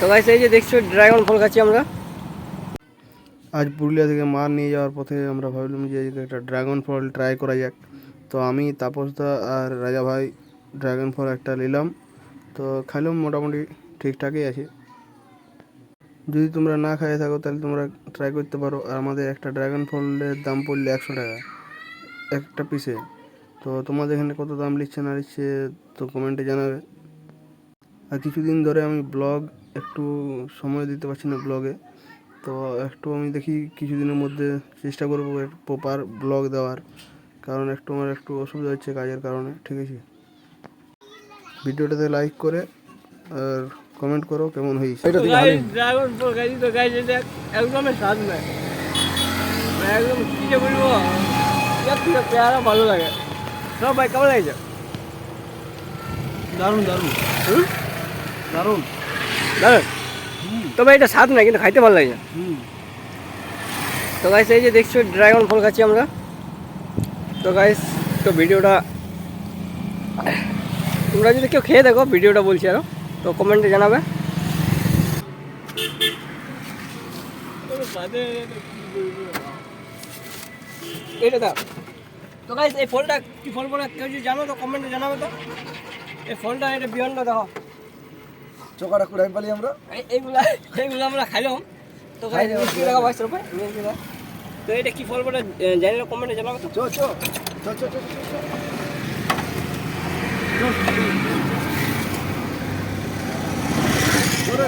তো গাইস এই যে দেখছো ড্রাগন ফল খাচ্ছি আমরা। আজ পুরুলিয়া থেকে মাল নিয়ে যাওয়ার পথে আমরা ভাবলাম যে একটা ড্রাগন ফল ট্রাই করা যাক। তো আমি তাপসদা আর রাজা ভাই ড্রাগন ফল একটা নিলাম, তো খাইলাম, মোটামুটি ঠিকঠাকই আছে। যদি তোমরা না খাইয়ে থাকো তাহলে তোমরা ট্রাই করতে পারো। আর আমাদের একটা ড্রাগন ফলের দাম পড়লে 100 টাকা একটা পিসে। তো তোমাদের এখানে কত দাম নিচ্ছে না নিচ্ছে তো কমেন্টে জানাবে। আর কিছুদিন ধরে আমি ব্লগ একটু সময় দিতে পারছি না ব্লগে, তো একটু আমি দেখি কিছুদিনের মধ্যে চেষ্টা করবো প্রপার ব্লগ দেওয়ার, কারণ একটু আমার একটু অসুবিধা হচ্ছে কাজের কারণে। ঠিক আছে, ভিডিওটাতে লাইক করে আর কমেন্ট করো কেমন হয়েছে। ড্রাগন ফল খাইছি তো গাইস, এটা একদমই স্বাদ নাই, একদম কি যে বলবো, এত পেয়ারা ভালো লাগে। সব ভাই কেমন লাগছে? দারুণ দারুণ দারুণ দারুণ। তবে এটা স্বাদ নাই, কিন্তু খাইতে ভালো লাগে। তো গাইস এই যে দেখছো ড্রাগন ফল খাচ্ছি আমরা। তো গাইস তো ভিডিওটা তোমরা যদি কেউ খেয়ে দেখো ভিডিওটা বলছি আরো, তো কমেন্টে জানাবে। এটা দাও। তো গাইস এই ফলটা কি ফল বলে কেউ যদি জানো তো কমেন্টে জানাবে। তো এই ফলটা এটা বিহনটা দেখো, চোখাটা কুড়াই পালি আমরা এইগুলা এইগুলো আমরা খাইলাম। তো গাইস 22 রুপিয়া। তো এটা কি ফল বলে জানি না, কমেন্টে জানাবে। তো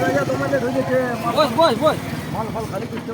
রাজা তোমাদের হয়ে গেছে বস বস বস মাল ফাল খালি করতে